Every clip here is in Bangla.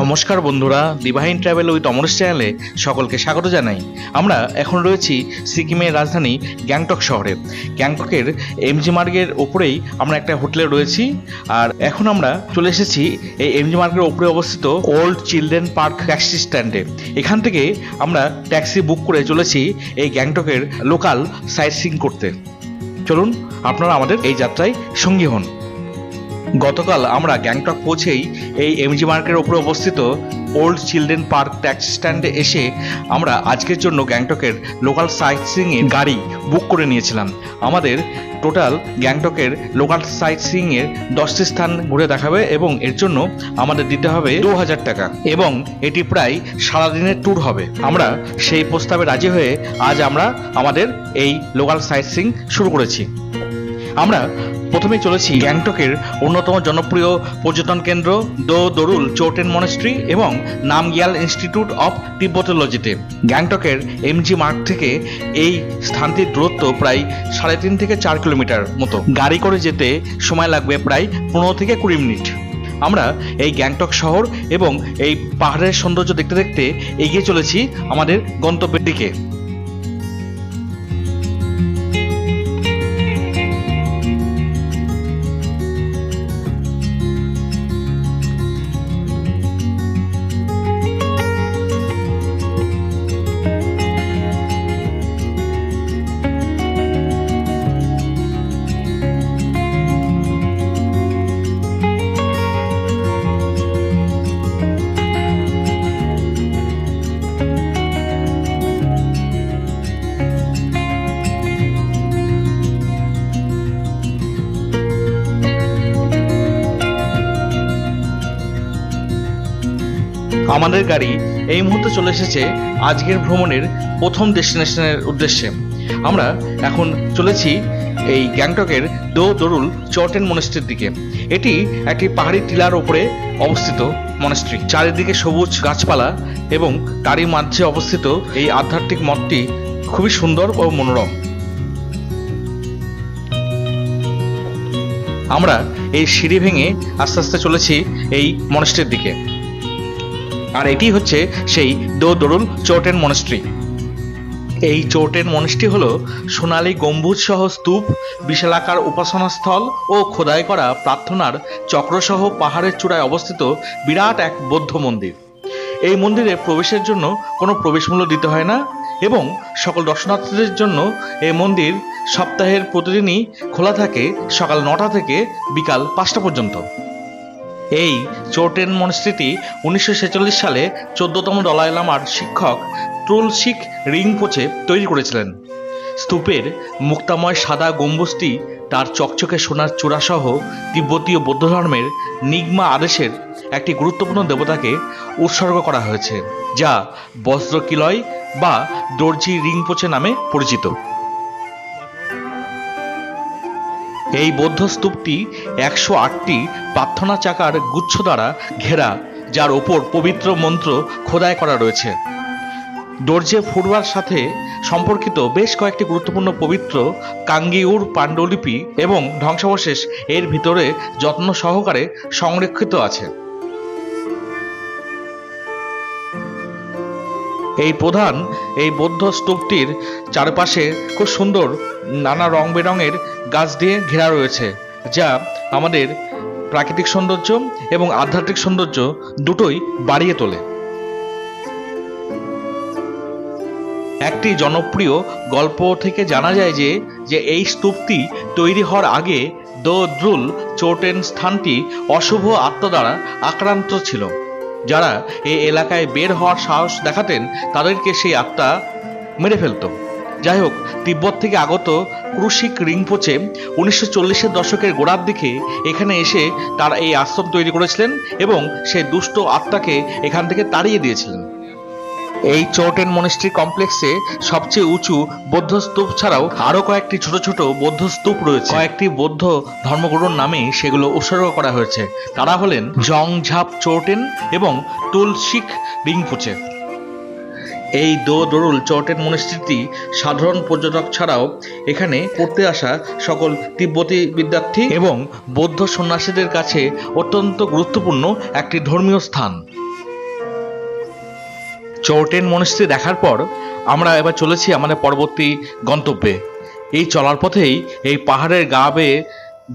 নমস্কার বন্ধুরা, ডিভাইন ট্রাভেল উইথ অমরেশ চ্যানেলে সকলকে স্বাগত জানাই। আমরা এখন রয়েছি সিকিমের রাজধানী গ্যাংটক শহরে। গ্যাংটকের এমজি মার্গের ওপরেই আমরা একটা হোটেলে রয়েছি। আর এখন আমরা চলে এসেছি এই এমজি মার্গের ওপরে অবস্থিত ওল্ড চিলড্রেন পার্ক ট্যাক্সি স্ট্যান্ডে। এখান থেকে আমরা ট্যাক্সি বুক করে চলেছি এই গ্যাংটকের লোকাল সাইট সিইং করতে। চলুন আপনারা আমাদের এই যাত্রায় সঙ্গী হন। গতকাল আমরা গ্যাংটক পৌঁছেই এই এমজি মার্কের উপরে অবস্থিত ওল্ড চিলড্রেন পার্ক ট্যাক্সি স্ট্যান্ডে এসে আমরা আজকের জন্য গ্যাংটকের লোকাল সাইট সিইং এর গাড়ি বুক করে নিয়েছিলাম। আমাদের টোটাল গ্যাংটকের লোকাল সাইট সিইং এর 10টি স্থান ঘুরে দেখাবে এবং এর জন্য আমাদের দিতে হবে 2000 টাকা এবং এটি প্রায় সারাদিনের ট্যুর হবে। আমরা সেই প্রস্তাবে রাজি হয়ে আজ আমরা আমাদের এই লোকাল সাইট সিইং শুরু করেছি। আমরা প্রথমে চলেছি গ্যাংটকের অন্যতম জনপ্রিয় পর্যটন কেন্দ্র দো দরুল চৌটেন মনেস্ট্রি এবং নামগিয়াল ইনস্টিটিউট অফ তিব্বতোলজিতে। গ্যাংটকের এমজি মার্গ থেকে এই স্থানটির দূরত্ব প্রায় 3.5 থেকে 4 কিলোমিটার মতো। গাড়ি করে যেতে সময় লাগবে প্রায় 15 থেকে 20 মিনিট। আমরা এই গ্যাংটক শহর এবং এই পাহাড়ের সৌন্দর্য দেখতে দেখতে এগিয়ে চলেছি আমাদের গন্তব্যের দিকে। আমাদের গাড়ি এই মুহূর্তে চলে এসেছে আজকের ভ্রমণের প্রথম ডেস্টিনেশনের উদ্দেশ্যে। আমরা এখন চলেছি এই গ্যাংটকের দো দরুল চৌটেন মনেস্ট্রির দিকে। এটি একটি পাহাড়ি টিলার উপরে অবস্থিত মনেস্ট্রি। চারিদিকে সবুজ গাছপালা এবং তারই মাঝে অবস্থিত এই আধ্যাত্মিক মঠটি খুবই সুন্দর ও মনোরম। আমরা এই সিঁড়ি ভেঙে আস্তে আস্তে চলেছি এই মনেস্ট্রির দিকে। আর এটি হচ্ছে সেই দো দরুল চৌটেন মনেস্ট্রি। এই চৌটেন মনেস্ট্রি হলো সোনালী গম্বুজ সহ স্তূপ, বিশালাকার উপাসনা স্থল ও খোদাই করা প্রার্থনার চক্রসহ পাহাড়ের চূড়ায় অবস্থিত বিরাট এক বৌদ্ধ মন্দির। এই মন্দিরে প্রবেশের জন্য কোনো প্রবেশ মূল্য দিতে হয় না এবং সকল দর্শনার্থীদের জন্য এই মন্দির সপ্তাহের প্রতিদিনই খোলা থাকে সকাল 9টা থেকে বিকাল 5টা পর্যন্ত। এই চৌটেন মনেস্ট্রিটি 1946 সালে 14তম দলাই লামার শিক্ষক ট্রুলশিক রিংপোচে তৈরি করেছিলেন। স্তূপের মুক্তাময় সাদা গম্বুজটি তার চকচকে সোনার চূড়াসহ তিব্বতীয় বৌদ্ধ ধর্মের নিগমা আদেশের একটি গুরুত্বপূর্ণ দেবতাকে উৎসর্গ করা হয়েছে, যা বজ্রকিলয় বা দর্জি রিংপোচে নামে পরিচিত। এই বৌদ্ধ স্তূপটি 108টি প্রার্থনা চাকার গুচ্ছ দ্বারা ঘেরা, যার ওপর পবিত্র মন্ত্র খোদাই করা রয়েছে। দর্জে ফুরবার সাথে সম্পর্কিত বেশ কয়েকটি গুরুত্বপূর্ণ পবিত্র কাঙ্গিউর পাণ্ডুলিপি এবং ধ্বংসাবশেষ এর ভিতরে যত্ন সহকারে সংরক্ষিত আছে। এই প্রধান এই বৌদ্ধ স্তূপটির চারপাশে খুব সুন্দর নানা রং বেরঙের গাছ দিয়ে ঘেরা রয়েছে, যা আমাদের প্রাকৃতিক সৌন্দর্য এবং আধ্যাত্মিক সৌন্দর্য দুটোই বাড়িয়ে তোলে। একটি জনপ্রিয় গল্প থেকে জানা যায় যে এই স্তূপটি তৈরি হওয়ার আগে দো দ্রুল চৌটেন স্থানটি অশুভ আত্মা দ্বারা আক্রান্ত ছিল। যারা এই এলাকায় বের হওয়ার সাহস দেখাতেন তাদেরকে সেই আত্মা মেরে ফেলত। যাই হোক, তিব্বত থেকে আগত ক্রুশিক রিংপোচে 1940-এর দশকের গোড়ার দিকে এখানে এসে তারা এই আশ্রম তৈরি করেছিলেন এবং সেই দুষ্ট আত্মাকে এখান থেকে তাড়িয়ে দিয়েছিলেন। এই চৌটেন মনেস্ট্রি কমপ্লেক্সে সবচেয়ে উঁচু বৌদ্ধ স্তূপ ছাড়াও আরও কয়েকটি ছোট ছোট বৌদ্ধ স্তূপ রয়েছে। কয়েকটি বৌদ্ধ ধর্মগুরুর নামে সেগুলো উৎসর্গ করা হয়েছে। তারা হলেন জংঝাপ চৌটেন এবং টুলশিক রিংপোচে। এই দো দরুল চৌটেন মনেস্ট্রিটি সাধারণ পর্যটক ছাড়াও এখানে পড়তে আসা সকল তিব্বতী বিদ্যার্থী এবং বৌদ্ধ সন্ন্যাসীদের কাছে অত্যন্ত গুরুত্বপূর্ণ একটি ধর্মীয় স্থান। চৌটেন মনস্ট্রি দেখার পর আমরা এবার চলেছি আমাদের পরবর্তী গন্তব্যে। এই চলার পথেই এই পাহাড়ের গা বেয়ে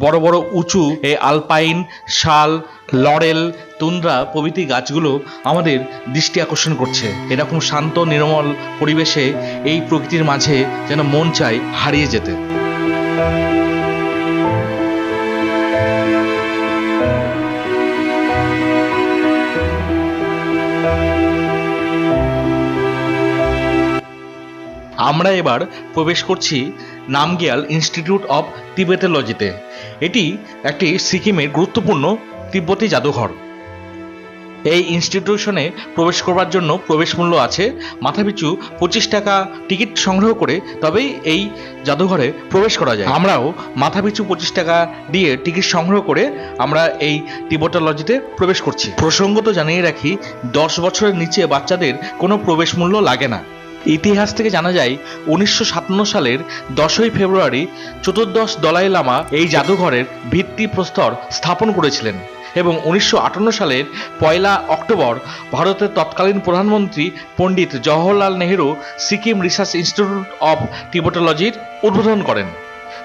বড় বড় উঁচু এই আলপাইন, শাল, লরেল, তুন্দ্রা প্রভৃতি গাছগুলো আমাদের দৃষ্টি আকর্ষণ করছে। এরকম শান্ত নির্মল পরিবেশে এই প্রকৃতির মাঝে যেন মন চায় হারিয়ে যেতে। আমরা এবার প্রবেশ করছি নামগিয়াল ইনস্টিটিউট অফ তিবেটোলজিতে। এটি একটি সিকিমের গুরুত্বপূর্ণ তিব্বতী জাদুঘর। এই ইনস্টিটিউশনে প্রবেশ করবার জন্য প্রবেশ মূল্য আছে। মাথাপিছু 25 টাকা টিকিট সংগ্রহ করে তবেই এই জাদুঘরে প্রবেশ করা যায়। আমরাও মাথাপিছু 25 টাকা দিয়ে টিকিট সংগ্রহ করে আমরা এই তিবেটোলজিতে প্রবেশ করছি। প্রসঙ্গত জানিয়ে রাখি, 10 বছরের নিচে বাচ্চাদের কোনো প্রবেশ মূল্য লাগে না। ইতিহাস থেকে জানা যায় 1957 সালের 10ই ফেব্রুয়ারি চতুর্দশ দলাই লামা এই জাদুঘরের ভিত্তিপ্রস্তর স্থাপন করেছিলেন এবং 1958 সালের 1 অক্টোবর ভারতের তৎকালীন প্রধানমন্ত্রী Pandit Jawaharlal Nehru Sikkim research institute of তিবেটোলজির উদ্বোধন করেন।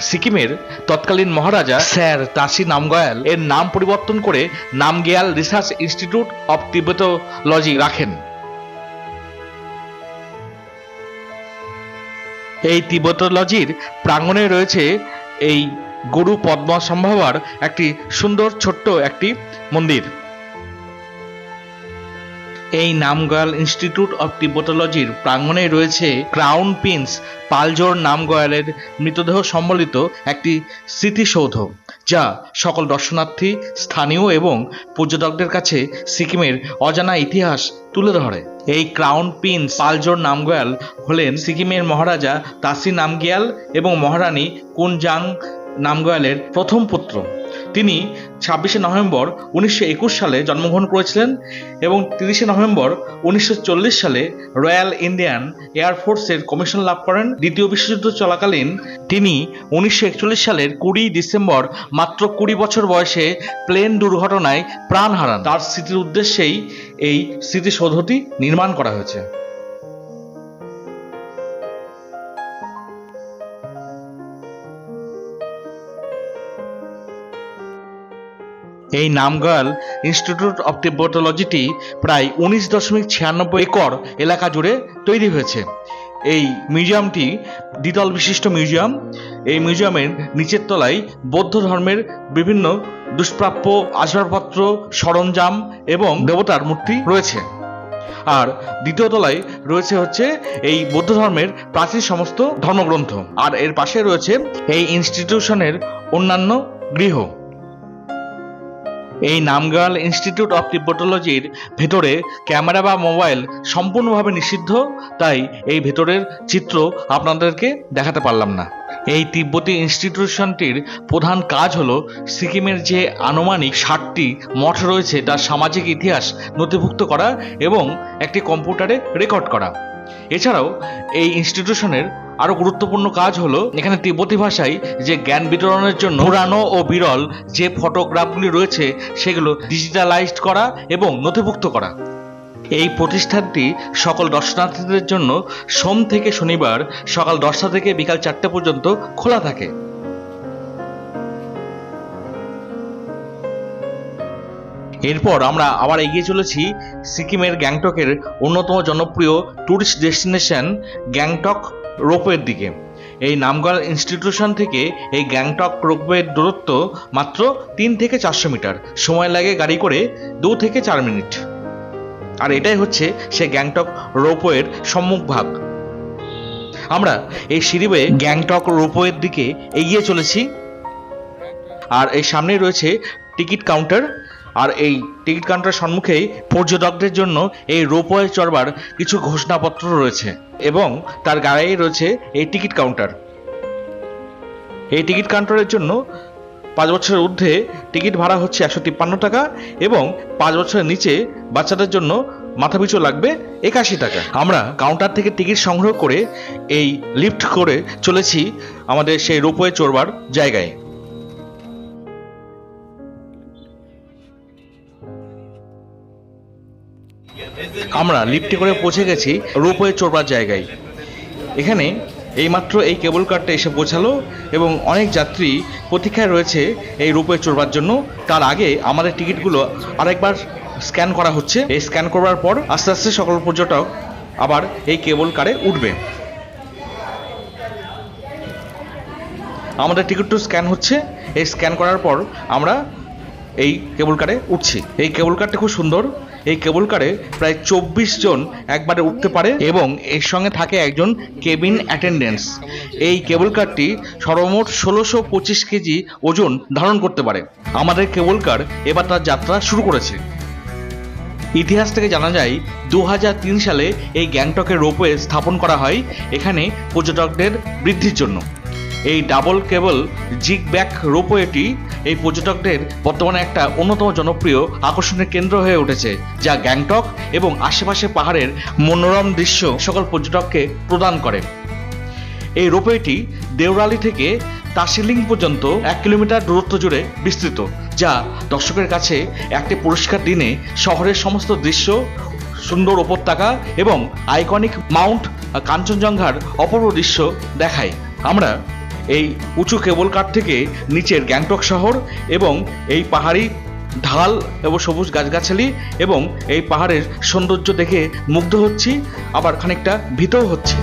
সিকিমের তৎকালীন মহারাজা স্যার তাসি নামগয়াল এর নাম পরিবর্তন করে নামগিয়াল রিসার্চ ইনস্টিটিউট অফ তিবেটোলজি রাখেন। এই তিবেটোলজির প্রাঙ্গণে রয়েছে এই গুরু পদ্মসম্ভবার একটি সুন্দর ছোট্ট একটি মন্দির। এই নামগয়াল ইনস্টিটিউট অফ তিবেটোলজির প্রাঙ্গণে রয়েছে ক্রাউন প্রিন্স পালজোর নামগয়ালের মৃতদেহ সম্বলিত একটি স্মৃতিসৌধ, যা সকল দর্শনার্থী, স্থানীয় এবং পর্যটকদের কাছে সিকিমের অজানা ইতিহাস তুলে ধরে। এই ক্রাউন প্রিন্স পালজোর নামগয়াল হলেন সিকিমের মহারাজা তাসি নামগিয়াল এবং মহারানী কুনজাং নামগয়ালের প্রথম পুত্র। তিনি 26শে নভেম্বর 1921 সালে জন্মগ্রহণ করেছিলেন এবং 30শে নভেম্বর 1940 সালে রয়্যাল ইন্ডিয়ান এয়ারফোর্সের কমিশন লাভ করেন। দ্বিতীয় বিশ্বযুদ্ধ চলাকালীন তিনি 1941 সালের 20 ডিসেম্বর মাত্র 20 বছর বয়সে প্লেন দুর্ঘটনায় প্রাণ হারান। তার স্মৃতির উদ্দেশ্যেই এই স্মৃতিসৌধটি নির্মাণ করা হয়েছে। এই নামগয়াল ইনস্টিটিউট অফ তিবেটোলজিটি প্রায় 19.96 একর এলাকা জুড়ে তৈরি হয়েছে। এই মিউজিয়ামটি দ্বিতল বিশিষ্ট মিউজিয়াম। এই মিউজিয়ামের নিচের তলায় বৌদ্ধ ধর্মের বিভিন্ন দুষ্প্রাপ্য আসবাবপত্র, সরঞ্জাম এবং দেবতার মূর্তি রয়েছে। আর দ্বিতীয় তলায় রয়েছে এই বৌদ্ধ ধর্মের প্রাচীন সমস্ত ধর্মগ্রন্থ। আর এর পাশে রয়েছে এই ইনস্টিটিউশনের অন্যান্য গৃহ। এই নামগয়াল ইনস্টিটিউট অফ তিবেটোলজির ভেতরে ক্যামেরা বা মোবাইল সম্পূর্ণভাবে নিষিদ্ধ, তাই এই ভেতরের চিত্র আপনাদেরকে দেখাতে পারলাম না। এই তিব্বতী ইনস্টিটিউশনটির প্রধান কাজ হলো সিকিমের যে আনুমানিক 60টি মঠ রয়েছে তার সামাজিক ইতিহাস নথিভুক্ত করা এবং একটি কম্পিউটারে রেকর্ড করা। এছাড়াও এই ইনস্টিটিউশনের আরো গুরুত্বপূর্ণ কাজ হলো এখানে তিব্বতী ভাষায় যে জ্ঞান বিতরণের জন্য পুরানো ও বিরল যে ফটোগ্রাফগুলি রয়েছে সেগুলো ডিজিটালাইজড করা এবং নথিভুক্ত করা। এই প্রতিষ্ঠানটি সকল দর্শনার্থীদের জন্য সোম থেকে শনিবার সকাল 10টা থেকে বিকাল 4টে পর্যন্ত খোলা থাকে। এরপর আমরা আবার এগিয়ে চলেছি সিকিমের গ্যাংটকের অন্যতম জনপ্রিয় ট্যুরিস্ট ডেস্টিনেশন গ্যাংটক রোপওয়ের দিকে। এই নামগয়াল ইনস্টিটিউশন থেকে এই গ্যাংটক রোপওয়ের দূরত্ব মাত্র 3 থেকে 400 মিটার। সময় লাগে গাড়ি করে 2 থেকে 4 মিনিট। আর এটাই হচ্ছে সেই গ্যাংটক রোপওয়ের সম্মুখ ভাগ। আমরা এই সিঁড়ি বেয়ে গ্যাংটক রোপওয়ের দিকে এগিয়ে চলেছি। আর এই সামনেই রয়েছে টিকিট কাউন্টার। আর এই টিকিট কাউন্টারের সম্মুখেই পর্যটকদের জন্য এই রোপওয়ে চড়বার কিছু ঘোষণাপত্র রয়েছে এবং তার গায়েই রয়েছে এই টিকিট কাউন্টার। এই টিকিট কাউন্টারের জন্য 5 বছরের ঊর্ধ্বে টিকিট ভাড়া হচ্ছে 153 টাকা এবং 5 বছরের নিচে বাচ্চাদের জন্য মাথাপিছু লাগবে 81 টাকা। আমরা কাউন্টার থেকে টিকিট সংগ্রহ করে এই লিফট করে চলেছি আমাদের সেই রোপওয়ে চড়বার জায়গায়। আমরা লিফটে করে পৌঁছে গেছি রোপওয়ে চড়বার জায়গায়। এখানে এইমাত্র এই কেবল কারটা এসে পৌঁছালো এবং অনেক যাত্রী প্রতীক্ষায় রয়েছে এই রোপওয়ে চড়বার জন্য। তার আগে আমাদের টিকিটগুলো আরেকবার স্ক্যান করা হচ্ছে। এই স্ক্যান করবার পর আস্তে আস্তে সকল পর্যটক আবার এই কেবল কারে উঠবে। আমাদের টিকিট স্ক্যান হচ্ছে। এই স্ক্যান করার পর আমরা এই কেবল কারে উঠছি। এই কেবল কারটা খুব সুন্দর। এই কেবল কারে প্রায় 24 জন একবারে উঠতে পারে এবং এর সঙ্গে থাকে একজন কেবিন অ্যাটেন্ডেন্স। এই কেবল কারটি সর্বমোট 1625 কেজি ওজন ধারণ করতে পারে। আমাদের কেবল কার এবার তার যাত্রা শুরু করেছে। ইতিহাস থেকে জানা যায় 2003 সালে এই গ্যাংটকের রোপওয়ে স্থাপন করা হয় এখানে পর্যটকদের বৃদ্ধির জন্য। এই ডাবল কেবল জিগ ব্যাক রোপওয়েটি এই পর্যটকদের বর্তমানে একটা অন্যতম জনপ্রিয় আকর্ষণের কেন্দ্র হয়ে উঠেছে, যা গ্যাংটক এবং আশেপাশে পাহাড়ের মনোরম দৃশ্য সকল পর্যটককে প্রদান করে। এই রোপওয়েটি দেওরালি থেকে তাসিলিং পর্যন্ত 1 কিলোমিটার দূরত্ব জুড়ে বিস্তৃত, যা দর্শকের কাছে একটি পরিষ্কার দিনে শহরের সমস্ত দৃশ্য, সুন্দর উপত্যকা এবং আইকনিক মাউন্ট কাঞ্চনজঙ্ঘার অপূর্ব দৃশ্য দেখায়। আমরা এই উঁচু কেবল কার থেকে নিচের গ্যাংটক শহর এবং এই পাহাড়ি ঢাল এবং সবুজ গাছগাছালি এবং এই পাহাড়ের সৌন্দর্য দেখে মুগ্ধ হচ্ছি, আবার খানিকটা ভীতও হচ্ছি।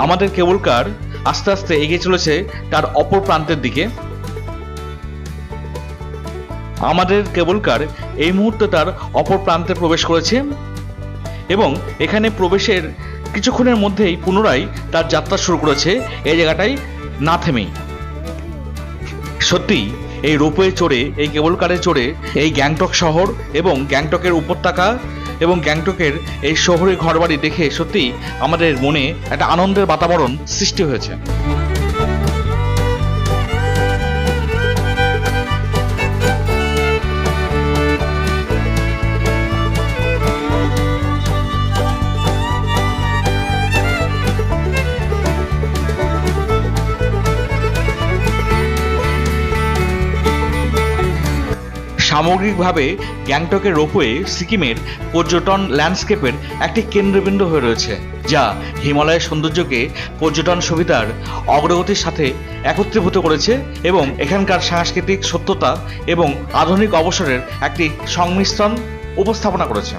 আমাদের কেবল কার আস্তে আস্তে এগিয়ে চলেছে তার অপর প্রান্তের দিকে। আমাদের কেবল কার এই মুহূর্তে তার অপর প্রান্তে প্রবেশ করেছে এবং এখানে প্রবেশের কিছুক্ষণের মধ্যেই পুনরায় তার যাত্রা শুরু করেছে এই জায়গাটায় না থেমেই। সত্যি এই রোপওয়ে চড়ে, এই কেবল কারে চড়ে এই গ্যাংটক শহর এবং গ্যাংটকের উপত্যকা এবং গ্যাংটকের এই শহরে ঘরবাড়ি দেখে সত্যি আমাদের মনে একটা আনন্দের বাতাবরণ সৃষ্টি হয়েছে। সামগ্রিকভাবে গ্যাংটকের রোপওয়ে সিকিমের পর্যটন ল্যান্ডস্কেপের একটি কেন্দ্রবিন্দু হয়ে রয়েছে, যা হিমালয়ের সৌন্দর্যকে পর্যটন সুবিধার অগ্রগতির সাথে একত্রীভূত করেছে এবং এখানকার সাংস্কৃতিক সত্যতা এবং আধুনিক অবসরের একটি সংমিশ্রণ উপস্থাপনা করেছে।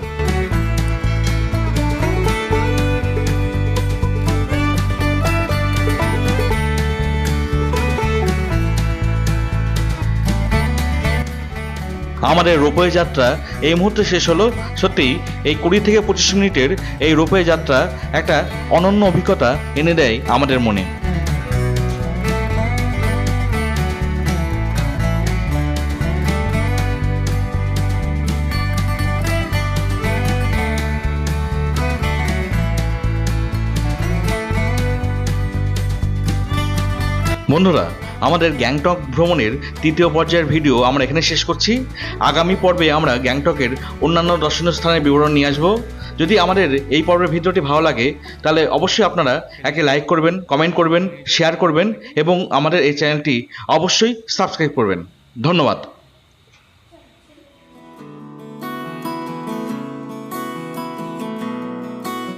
আমাদের রোপওয়ে যাত্রা এই মুহূর্তে শেষ হলো। সত্যি এই 20 থেকে 25 মিনিটের এই রোপওয়ে যাত্রা একটা অনন্য অভিজ্ঞতা এনে দেয় আমাদের মনে। বন্ধুরা, আমাদের গ্যাংটক ভ্রমণের 3য় পর্যায়ের ভিডিও আমরা এখানে শেষ করছি। আগামী পর্বে আমরা গ্যাংটকের অন্যান্য দর্শনীয় স্থানের বিবরণ নিয়ে আসবো। যদি আমাদের এই পর্বের ভিডিওটি ভালো লাগে তাহলে অবশ্যই আপনারা একে লাইক করবেন, কমেন্ট করবেন, শেয়ার করবেন এবং আমাদের এই চ্যানেলটি অবশ্যই সাবস্ক্রাইব করবেন। ধন্যবাদ।